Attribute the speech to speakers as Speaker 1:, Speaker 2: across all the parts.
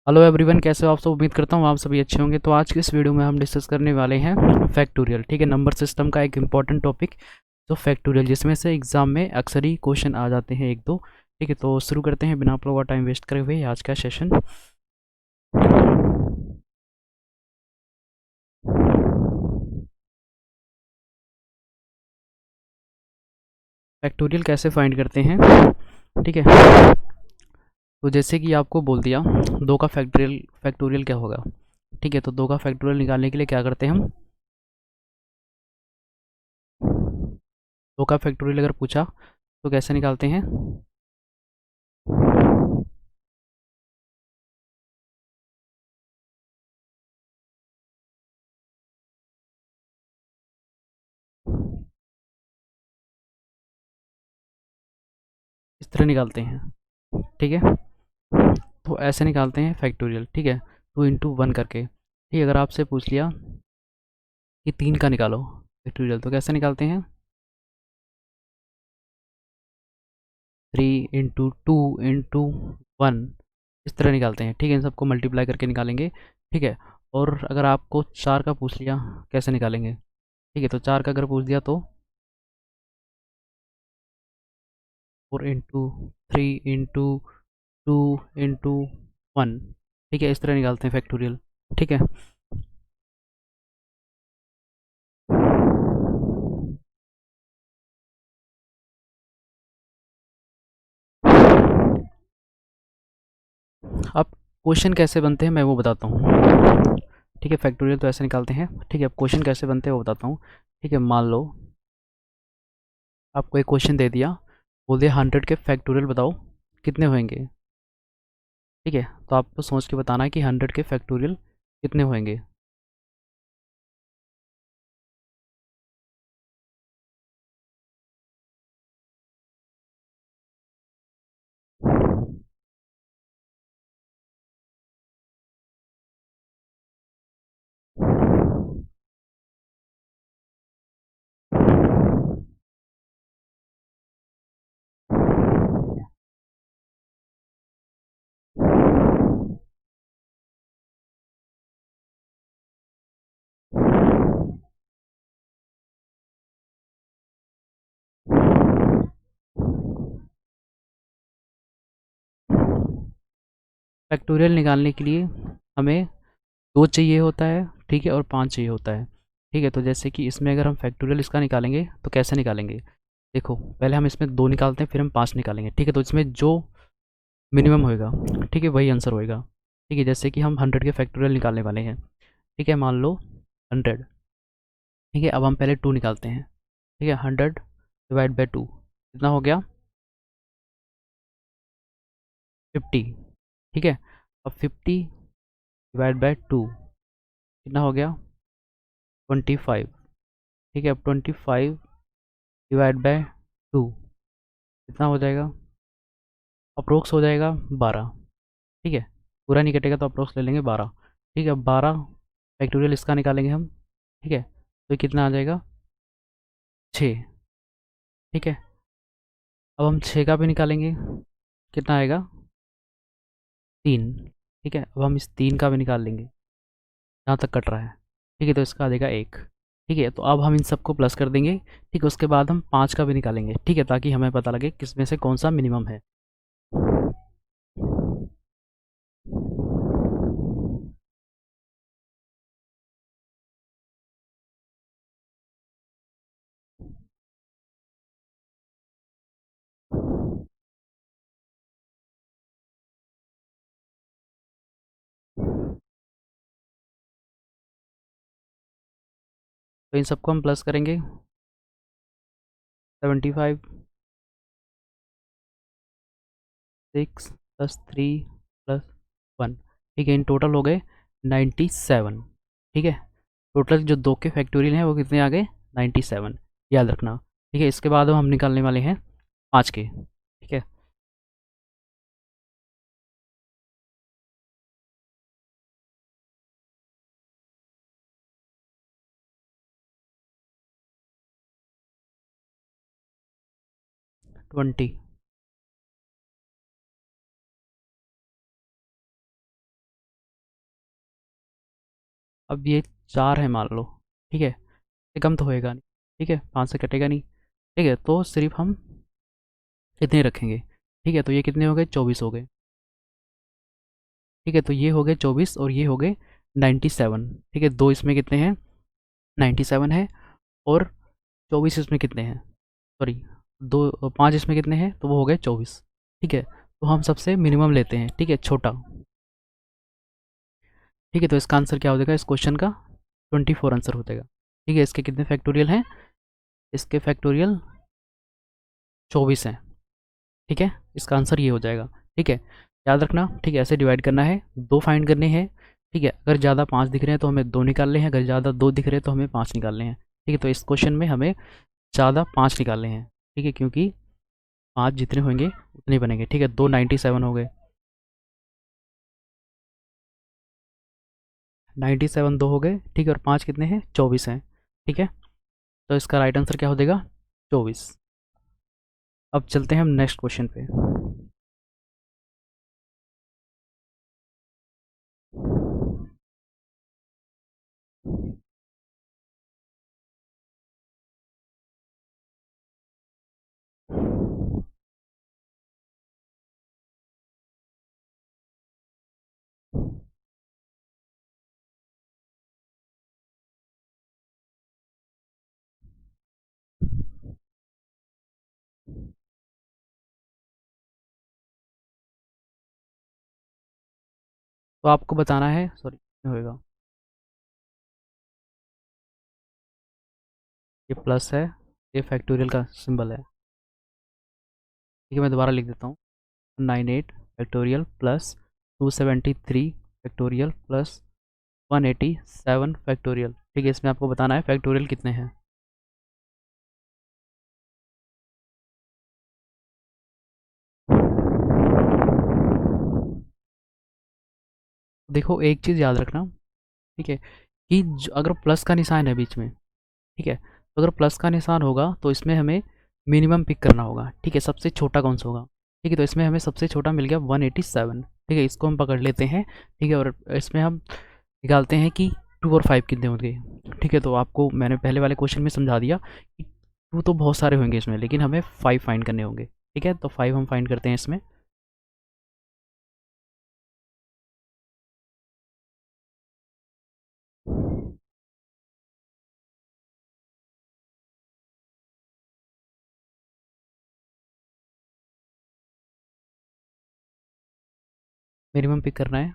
Speaker 1: Hello everyone, कैसे हो आप सब। उम्मीद करता हूँ आप सभी अच्छे होंगे। तो आज की इस वीडियो में हम डिस्कस करने वाले हैं फैक्टोरियल। ठीक है, नंबर सिस्टम का एक इम्पॉर्टेंट टॉपिक जो फैक्टोरियल, जिसमें से एग्जाम में अक्सर ही क्वेश्चन आ जाते हैं एक दो। ठीक है, तो शुरू करते हैं बिना आप लोगों का टाइम वेस्ट करे हुए आज का सेशन। फैक्टोरियल कैसे फाइंड करते हैं। ठीक है, तो जैसे कि आपको बोल दिया, दो का फैक्टोरियल फैक्टोरियल क्या होगा। ठीक है, तो दो का फैक्टोरियल निकालने के लिए क्या करते हैं हम। दो का फैक्टोरियल अगर पूछा तो कैसे निकालते हैं। इस तरह निकालते हैं। ठीक है, तो ऐसे निकालते हैं फैक्टोरियल। ठीक है, 2 × 1 करके। ठीक है, अगर आपसे पूछ लिया कि 3 का निकालो फैक्टोरियल, तो कैसे निकालते हैं। 3 × 2 × 1, इस तरह निकालते हैं। ठीक है, इन सबको मल्टीप्लाई करके निकालेंगे। ठीक है, और अगर आपको 4 का पूछ लिया कैसे निकालेंगे। ठीक है, तो 4 का अगर पूछ दिया तो 4 × 3 × 2 × 1। ठीक है, इस तरह निकालते हैं फैक्टोरियल। ठीक है, अब क्वेश्चन कैसे बनते हैं मैं वो बताता हूँ। ठीक है, फैक्टोरियल तो ऐसे निकालते हैं। ठीक है, अब क्वेश्चन कैसे बनते हैं वो बताता हूँ। ठीक है, मान लो आपको एक क्वेश्चन दे दिया, बोल दिया 100 के फैक्टोरियल बताओ कितने होंगे। ठीक है, तो आपको सोच के बताना है कि 100 के फैक्टोरियल कितने होंगे। फैक्टोरियल निकालने के लिए हमें दो चाहिए होता है। ठीक है, और 5 चाहिए होता है। ठीक है, तो जैसे कि इसमें अगर हम फैक्टोरियल इसका निकालेंगे तो कैसे निकालेंगे। देखो, पहले हम इसमें 2 निकालते हैं, फिर हम 5 निकालेंगे। ठीक है, तो इसमें जो मिनिमम होएगा, ठीक है, वही आंसर होएगा। ठीक है, जैसे कि हम 100 के फैक्टोरियल निकालने वाले हैं। ठीक है, मान लो 100। ठीक है, अब हम पहले 2 निकालते हैं। ठीक है, 100 / 2 कितना हो गया, 50। ठीक है, अब 50 / 2 कितना हो गया, 25। ठीक है, अब 25 / 2 कितना हो जाएगा, अप्रोक्स हो जाएगा 12। ठीक है, पूरा नहीं कटेगा तो अप्रोक्स ले लेंगे 12। ठीक है, अब 12 फैक्टोरियल इसका निकालेंगे हम। ठीक है, तो ये कितना आ जाएगा, 6। ठीक है, अब हम 6 का भी निकालेंगे, कितना आएगा, 3। ठीक है, अब हम इस 3 का भी निकाल लेंगे, जहाँ तक कट रहा है। ठीक है, तो इसका आ जाएगा 1। ठीक है, तो अब हम इन सबको प्लस कर देंगे। ठीक है, उसके बाद हम 5 का भी निकालेंगे। ठीक है, ताकि हमें पता लगे किस में से कौन सा मिनिमम है। तो इन सबको हम प्लस करेंगे, 75, 6 + 3 + 1। ठीक है, इन टोटल हो गए 97। ठीक है, टोटल जो दो के फैक्टोरियल हैं वो कितने आ गए, 97। याद रखना। ठीक है, इसके बाद हम निकालने वाले हैं 5 के। ठीक है, 20। अब ये 4 है मान लो, ठीक है, ये कम तो होएगा नहीं, ठीक है, 5 से कटेगा नहीं, ठीक है, तो सिर्फ हम इतने रखेंगे, ठीक है, तो ये कितने हो गए, 24 हो गए, ठीक है, तो ये हो गए 24 और ये हो गए 97, ठीक है, दो इसमें कितने हैं, 97 है, और 24 इसमें कितने हैं, सॉरी, दो 5 इसमें कितने हैं, तो वो हो गए 24, ठीक है, तो हम सबसे मिनिमम लेते हैं, ठीक है, छोटा, ठीक है, तो इसका आंसर क्या हो जाएगा इस क्वेश्चन का, 24 आंसर हो जाएगा, ठीक है, इसके कितने फैक्टोरियल हैं, इसके फैक्टोरियल 24 हैं, ठीक है, इसका आंसर ये हो जाएगा, ठीक है, याद रखना, ठीक है, ऐसे डिवाइड करना है, दो फाइंड करने हैं, ठीक है, अगर ज़्यादा 5 दिख रहे हैं तो हमें दो निकालने हैं, अगर ज़्यादा दो दिख रहे हैं तो हमें 5 निकालने हैं, ठीक है, तो इस क्वेश्चन में हमें ज़्यादा 5 निकालने हैं, ठीक है, क्योंकि 5 जितने होंगे उतने बनेंगे, ठीक है, दो 97 हो गए, 97 दो हो गए, ठीक है, और 5 कितने हैं, 24 हैं, ठीक है, तो इसका राइट आंसर क्या हो जाएगा, 24। अब चलते हैं हम नेक्स्ट क्वेश्चन पे। तो आपको बताना है, सॉरी होएगा, ये प्लस है, ये फैक्टोरियल का सिंबल है, ठीक है, मैं दोबारा लिख देता हूँ, 98 factorial plus 273 factorial plus 187 factorial, ठीक है, इसमें आपको बताना है फैक्टोरियल कितने हैं। देखो एक चीज़ याद रखना, ठीक है, कि अगर प्लस का निशान है बीच में, ठीक है, तो अगर प्लस का निशान होगा तो इसमें हमें मिनिमम पिक करना होगा, ठीक है, सबसे छोटा कौन सा होगा, ठीक है, तो इसमें हमें सबसे छोटा मिल गया 187, ठीक है, इसको हम पकड़ लेते हैं, ठीक है, और इसमें हम निकालते हैं कि 2 और 5 कितने होंगे, ठीक है, तो आपको मैंने पहले वाले क्वेश्चन में समझा दिया कि 2 तो बहुत सारे होंगे इसमें, लेकिन हमें 5 फाइंड करने होंगे, ठीक है, तो 5 हम फाइंड करते हैं इसमें। मिनिमम पिक करना है,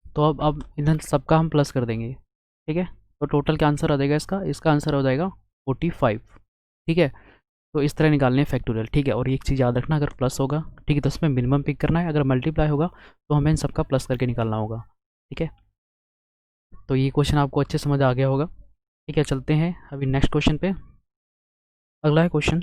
Speaker 1: तो अब इन सबका हम प्लस कर देंगे, ठीक है, तो टोटल क्या आंसर आ जाएगा इसका, इसका आंसर हो जाएगा 45, ठीक है, तो इस तरह निकालने हैं फैक्टोरियल, ठीक है, और एक चीज़ याद रखना, अगर प्लस होगा, ठीक है, तो इसमें मिनिमम पिक करना है, अगर मल्टीप्लाई होगा तो हमें इन सबका प्लस करके निकालना होगा, ठीक है, तो ये क्वेश्चन आपको अच्छे समझ आ गया होगा, ठीक है, चलते हैं अभी नेक्स्ट क्वेश्चन पे। अगला है क्वेश्चन,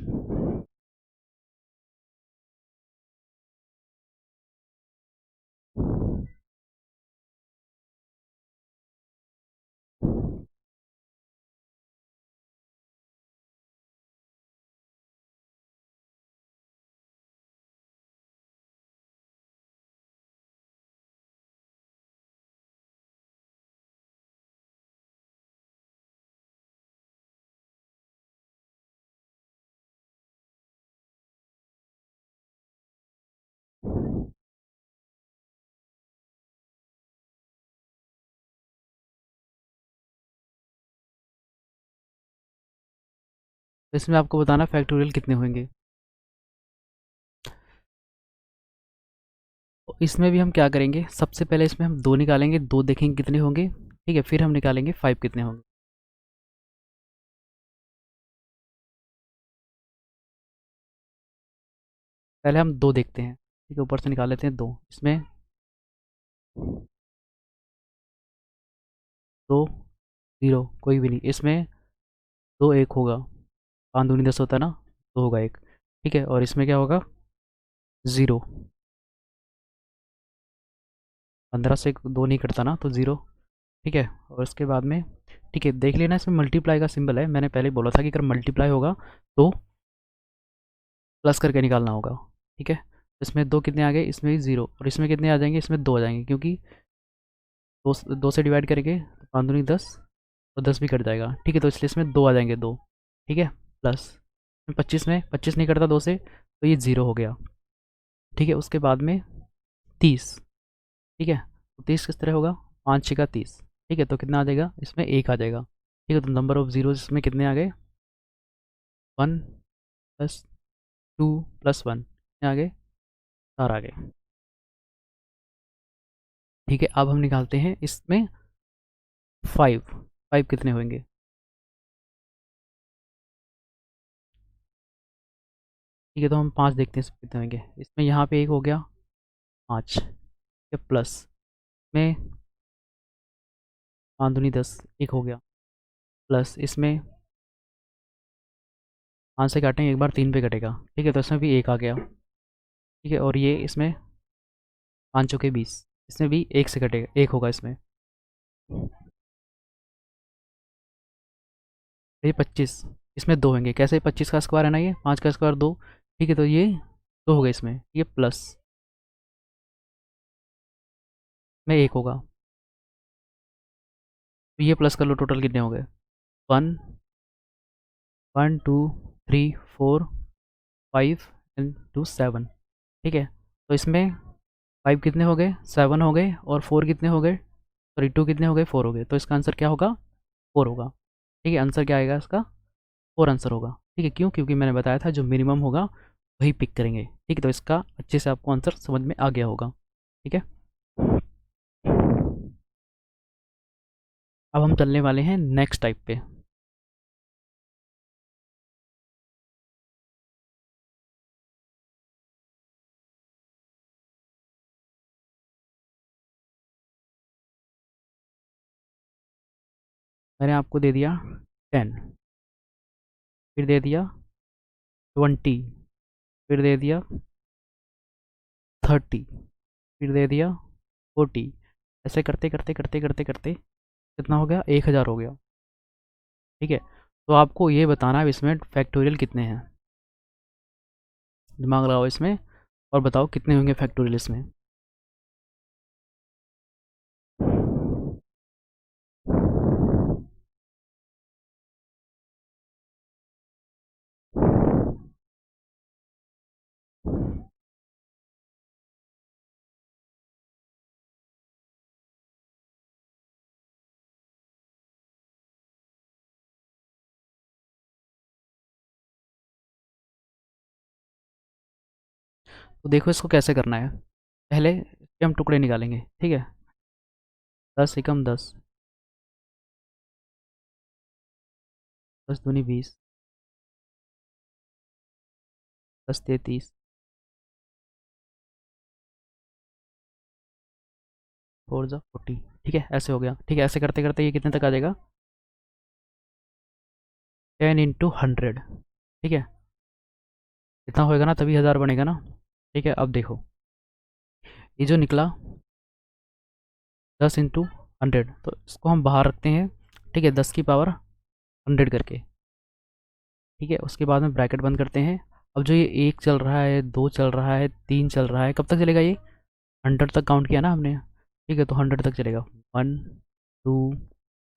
Speaker 1: इसमें आपको बताना फैक्टोरियल कितने होंगे, तो इसमें भी हम क्या करेंगे, सबसे पहले इसमें हम दो निकालेंगे, दो देखेंगे कितने होंगे, ठीक है, फिर हम निकालेंगे 5 कितने होंगे, पहले हम दो देखते हैं, ठीक है, ऊपर से निकाल लेते हैं दो, इसमें दो, जीरो कोई भी नहीं, इसमें दो एक होगा, 5 दूनी 10 होता है ना, दो होगा एक, ठीक है, और इसमें क्या होगा, ज़ीरो, 15 से 2 नहीं कटता ना, तो 0। ठीक है, और उसके बाद में ठीक है, देख लेना इसमें मल्टीप्लाई का सिंबल है, मैंने पहले बोला था कि अगर मल्टीप्लाई होगा तो प्लस करके निकालना होगा। ठीक है, इसमें 2 कितने आ गए, इसमें 0, और इसमें कितने आ जाएंगे, इसमें 2 आ जाएंगे, क्योंकि 2 से डिवाइड करेंगे तो 5 दूनी 10, और 10 भी कट जाएगा। ठीक है, तो इसलिए इसमें 2 आ जाएंगे, 2। ठीक है, प्लस 25 में 25 नहीं कटता 2 से, तो ये 0 हो गया। ठीक है, उसके बाद में 30। ठीक है, तो 30 किस तरह होगा, 5 6 का 30। ठीक है, तो कितना आ जाएगा, इसमें 1 आ जाएगा। ठीक है, तो नंबर ऑफ जीरोज इसमें कितने आ गए, 1 प्लस 2 प्लस 1 कितने आ गए, 4 आ गए। ठीक है, अब हम निकालते हैं इसमें 5। 5 कितने होंगे, ठीक है, तो हम 5 देखते हैं इसमें कितने होंगे। इसमें यहाँ पे 1 हो गया, 5 के प्लस में 5 दूनी 10, 1 हो गया, प्लस इसमें 5 से काटेंगे एक बार, 3 पे कटेगा। ठीक है, तो इसमें भी 1 आ गया। ठीक है, और ये इसमें 5 चौके 20, इसमें भी 1 से कटेगा, 1 होगा इसमें। ये 25, इसमें 2 होंगे, कैसे, 25 का स्क्वायर है ना, ये 5 का स्क्वायर 2। ठीक है, तो ये 2 हो गए इसमें, ये प्लस में 1 होगा, तो ये प्लस कर लो, टोटल कितने हो गए, 1 1 2 3 4 5 एंड 2 7। ठीक है, तो इसमें 5 कितने हो गए, 7 हो गए, और 4 कितने हो गए, सॉरी 2 कितने हो गए, 4 हो गए, तो इसका आंसर क्या होगा, 4 होगा। ठीक है, आंसर क्या आएगा इसका, 4 आंसर होगा। ठीक है, क्यों, क्योंकि मैंने बताया था जो मिनिमम होगा वही पिक करेंगे। ठीक है, तो इसका अच्छे से आपको आंसर समझ में आ गया होगा। ठीक है, अब हम चलने वाले हैं नेक्स्ट टाइप पे। मैंने आपको दे दिया 10, फिर दे दिया 20, फिर दे दिया 30, फिर दे दिया 40। ऐसे करते करते करते करते करते कितना हो गया, 1000 हो गया। ठीक है, तो आपको ये बताना है इसमें फैक्टोरियल कितने हैं, दिमाग लगाओ इसमें और बताओ कितने होंगे फैक्टोरियल इसमें। तो देखो इसको कैसे करना है, पहले इसके हम टुकड़े निकालेंगे। ठीक है, 10 एकम 10, 10 दूनी 20, 10 33, 4 जा 40। ठीक है, ऐसे हो गया। ठीक है, ऐसे करते करते ये कितने तक आ जाएगा, 10 इंटू 100। ठीक है, इतना होएगा ना, तभी 1000 बनेगा ना। ठीक है, अब देखो ये जो निकला 10 इंटू 100, तो इसको हम बाहर रखते हैं। ठीक है, 10 की पावर 100 करके। ठीक है, उसके बाद में ब्रैकेट बंद करते हैं। अब जो ये 1 चल रहा है, 2 चल रहा है, 3 चल रहा है, कब तक चलेगा ये, 100 तक काउंट किया ना हमने। ठीक है, तो 100 तक चलेगा, 1 2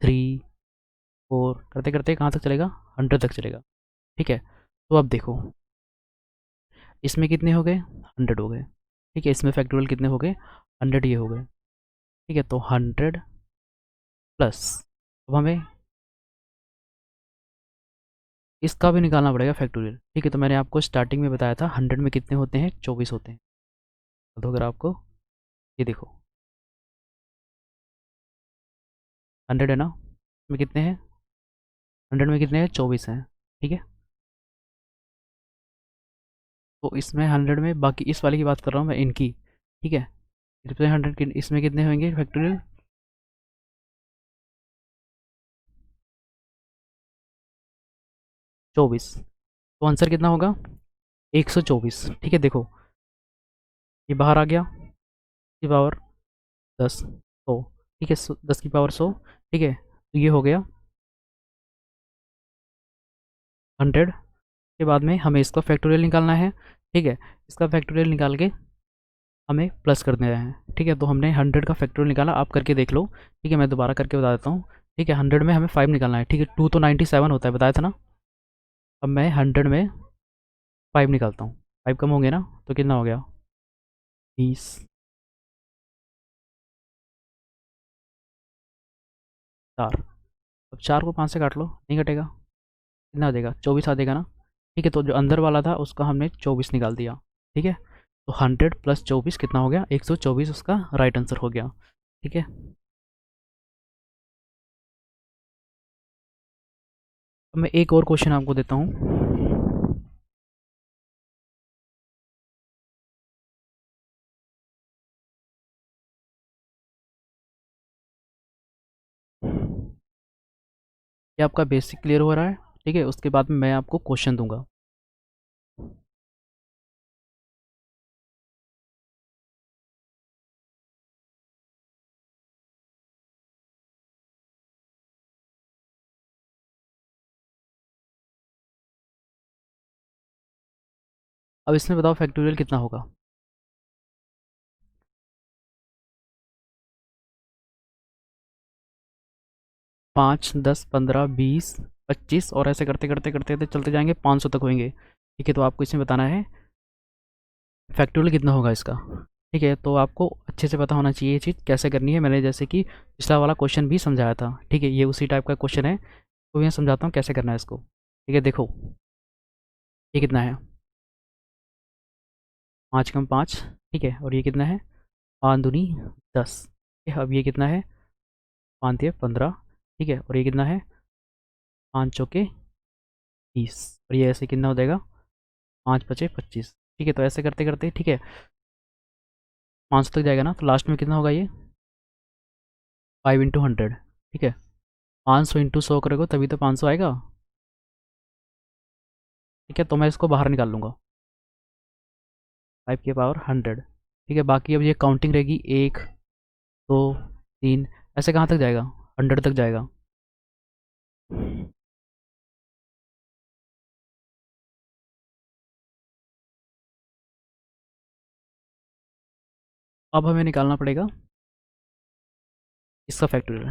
Speaker 1: 3 4 करते करते कहाँ तक चलेगा, 100 तक चलेगा। ठीक है, तो अब देखो इसमें कितने हो गए, 100 हो गए। ठीक है, इसमें फैक्टोरियल कितने हो गए, 100 ये हो गए। ठीक है, तो 100 प्लस, अब हमें इसका भी निकालना पड़ेगा फैक्टोरियल। ठीक है, तो मैंने आपको स्टार्टिंग में बताया था 100 में कितने होते हैं, 24 होते हैं। तो अगर आपको ये देखो 100 है ना, इसमें कितने हैं, 100 में कितने हैं, 24 हैं। ठीक है, तो इसमें 100 में, बाकी इस वाले की बात कर रहा हूँ मैं, इनकी। ठीक है, इसमें 100 के, इसमें कितने होंगे फैक्टोरियल, 24। तो आंसर कितना होगा, 124। ठीक है, देखो ये बाहर आ गया, ये पावर 10 100, ठीक है, 10 की पावर 100, ठीक है, तो ये हो गया 100। के बाद में हमें इसका फैक्टोरियल निकालना है, ठीक है, इसका फैक्टोरियल निकाल के हमें प्लस कर देना है, ठीक है, तो हमने 100 का फैक्टोरियल निकाला, आप करके देख लो, ठीक है, मैं दोबारा करके बता देता हूँ, ठीक है, 100 में हमें 5 निकालना है, ठीक है, 2 तो 97 होता है, बताया था ना। अब मैं 100 में 5 निकालता हूँ, 5 कम होंगे ना, तो कितना हो गया, 20, 4। अब 4 को 5 से काट लो, नहीं कटेगा, कितना आ जाएगा, 24 आ जाएगा ना, ठीक है, तो जो अंदर वाला था उसका हमने 24 निकाल दिया, ठीक है, तो 100 प्लस 24 कितना हो गया, 124 उसका राइट आंसर हो गया, ठीक है। अब मैं एक और क्वेश्चन आपको देता हूँ। ये आपका बेसिक क्लियर हो रहा है, ठीक है, उसके बाद में मैं आपको क्वेश्चन दूंगा। अब इसमें बताओ फैक्टोरियल कितना होगा। 5 10 15 20 25 और ऐसे करते करते करते करते चलते जाएंगे, 500 तक होंगे, ठीक है, तो आपको इसमें बताना है फैक्टोरियल कितना होगा इसका, ठीक है, तो आपको अच्छे से पता होना चाहिए ये चीज़ कैसे करनी है, मैंने जैसे कि पिछला वाला क्वेश्चन भी समझाया था, ठीक है, ये उसी टाइप का क्वेश्चन है, तो मैं समझाता हूँ कैसे करना है इसको, ठीक है, देखो ये कितना है, 5 कम 5, ठीक है, और ये कितना है, 5 दूनी 10, ठीक है, अब ये कितना है, 5 तिया 15, ठीक है, और ये कितना है, 5 चौके 30, और ये ऐसे कितना हो जाएगा, 5 पचे 25, ठीक है, तो ऐसे करते करते, ठीक है, 500 तक जाएगा ना, तो लास्ट में कितना होगा ये, 5 × 100, ठीक है, 500 इंटू 100 करोगे तभी तो 500 आएगा, ठीक है, तो मैं इसको बाहर निकाल लूँगा, 5 की पावर 100, ठीक है, बाकी अब ये काउंटिंग रहेगी, 1 2 3, ऐसे कहाँ तक जाएगा, 100 तक जाएगा। अब हमें निकालना पड़ेगा इसका फैक्टोरियल,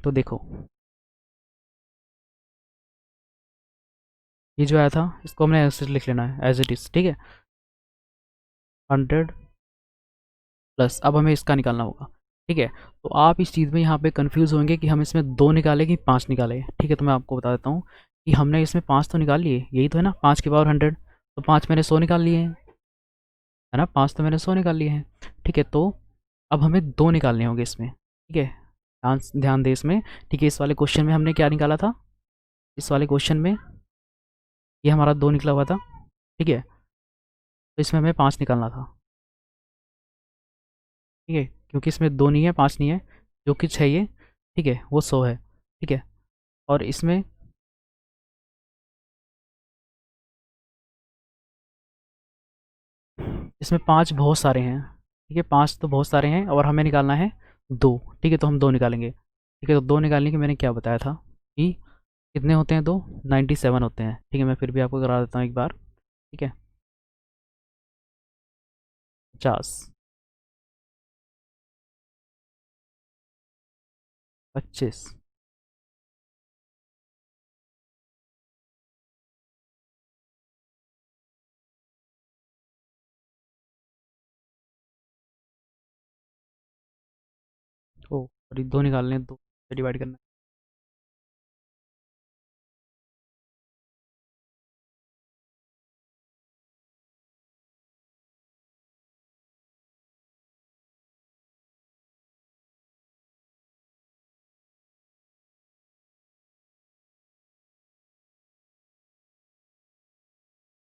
Speaker 1: तो देखो ये जो आया था इसको हमने ऐसे लिख लेना है एज इट इज़, ठीक है, 100 प्लस अब हमें इसका निकालना होगा, ठीक है, तो आप इस चीज़ में यहाँ पे कंफ्यूज होंगे कि हम इसमें 2 निकालें कि 5 निकालें, ठीक है, तो मैं आपको बता देता हूँ कि हमने इसमें 5 तो निकाल लिए, यही तो है ना, 5 की पावर 100, तो 5 मैंने 100 निकाल लिए हैं, है ना, 5 तो मैंने 100 निकाल लिए हैं, ठीक है, तो अब हमें 2 निकालने होंगे इसमें, ठीक है, ध्यान ध्यान दे इसमें, ठीक है, इस वाले क्वेश्चन में हमने क्या निकाला था, इस वाले क्वेश्चन में ये हमारा 2 निकला हुआ था, ठीक है, तो इसमें हमें 5 निकालना था, ठीक है, क्योंकि इसमें 2 नहीं है 5 नहीं है, जो कुछ है ये, ठीक है, वो 100 है, ठीक है, और इसमें 5 बहुत सारे हैं, ठीक है, 5 तो बहुत सारे हैं और हमें निकालना है 2, ठीक है, तो हम 2 निकालेंगे, ठीक है, तो 2 निकालने के मैंने क्या बताया था कि कितने होते हैं 2, 97 होते हैं, ठीक है, मैं फिर भी आपको करा देता हूँ एक बार, ठीक है, 50 25, ओ सॉरी 2 निकालने हैं, 2 से डिवाइड करना है।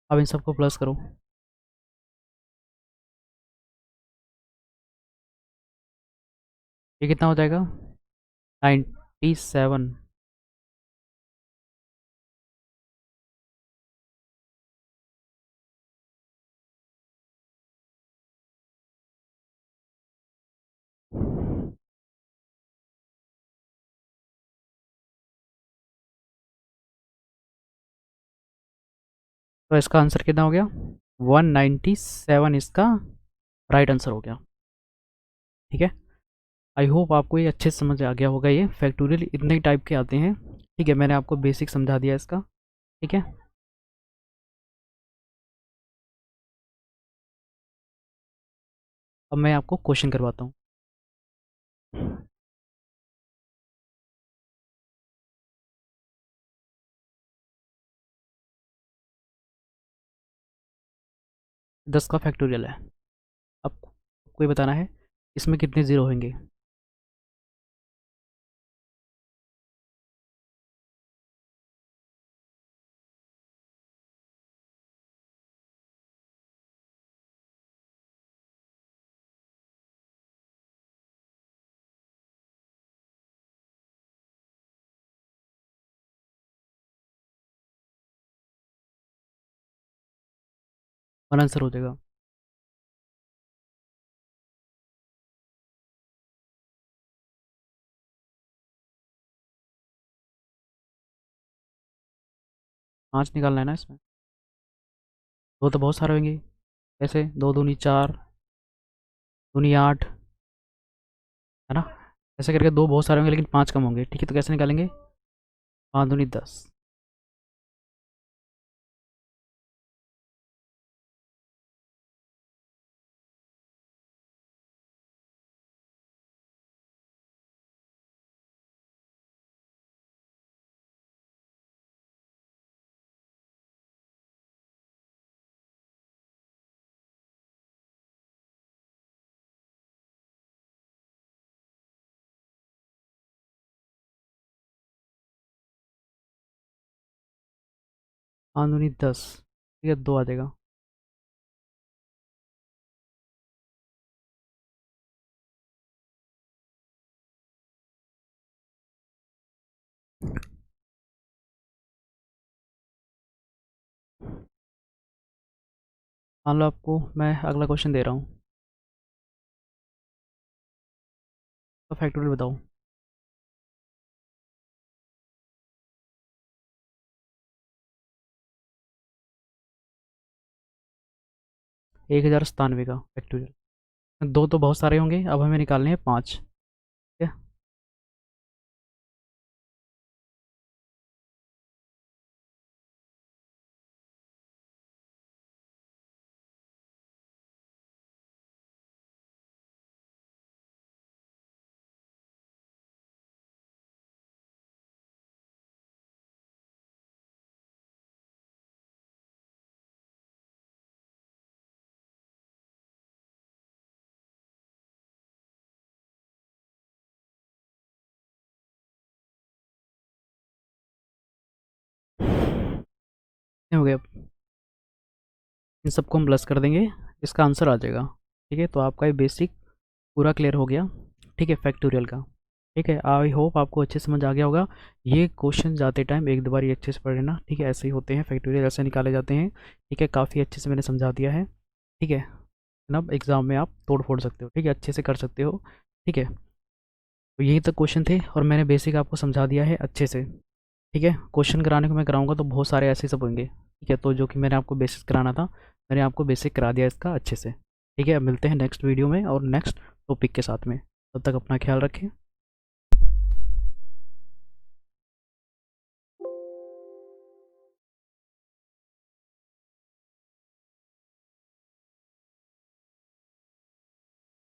Speaker 1: अब इन सबको प्लस करो, ये कितना हो जाएगा, 97, तो इसका आंसर कितना हो गया, 197 इसका राइट आंसर हो गया। ठीक है, आई होप आपको ये अच्छे से समझ आ गया होगा। ये फैक्टोरियल इतने टाइप के आते हैं। ठीक है, मैंने आपको बेसिक समझा दिया इसका। ठीक है, अब मैं आपको क्वेश्चन करवाता हूँ। 10 का फैक्टोरियल है। अब आपको ये बताना है इसमें कितने ज़ीरो होंगे। वन आंसर हो जाएगा। 5 निकालना है ना इसमें। दो तो बहुत सारे होंगे। कैसे, दो दूनी 4, दूनी 8, है ना। ऐसे करके दो बहुत सारे होंगे लेकिन 5 कम होंगे। ठीक है, तो कैसे निकालेंगे, 5 दूनी 10। पाँच दूनी 10। ठीक है, 2 आ जाएगा। मान लो आपको मैं अगला क्वेश्चन दे रहा हूँ, तो फैक्टोरियल बताओ। 1097 का फैक्टोरियल। दो तो बहुत सारे होंगे, अब हमें निकालने हैं 5। ठीक है, कितने हो गए अब। इन सबको हम प्लस कर देंगे, इसका आंसर आ जाएगा। ठीक है, तो आपका ये बेसिक पूरा क्लियर हो गया। ठीक है, फैक्टोरियल का। ठीक है, आई होप आपको अच्छे समझ आ गया होगा। ये क्वेश्चन जाते टाइम एक दो बार ये अच्छे से पढ़ लेना। ठीक है, ऐसे ही होते हैं फैक्टोरियल, ऐसे निकाले जाते हैं। ठीक है, काफ़ी अच्छे से मैंने समझा दिया है। ठीक है ना, एग्ज़ाम में आप तोड़ फोड़ सकते हो। ठीक है, अच्छे से कर सकते हो। ठीक है, तो यही तक क्वेश्चन थे और मैंने बेसिक आपको समझा दिया है अच्छे से। ठीक है, क्वेश्चन कराने को मैं कराऊंगा तो बहुत सारे ऐसे सब होंगे। ठीक है, तो जो कि मैंने आपको बेसिक कराना था, मैंने आपको बेसिक करा दिया इसका अच्छे से। ठीक है, अब मिलते हैं नेक्स्ट वीडियो में और नेक्स्ट टॉपिक के साथ में। तब तक अपना ख्याल रखें।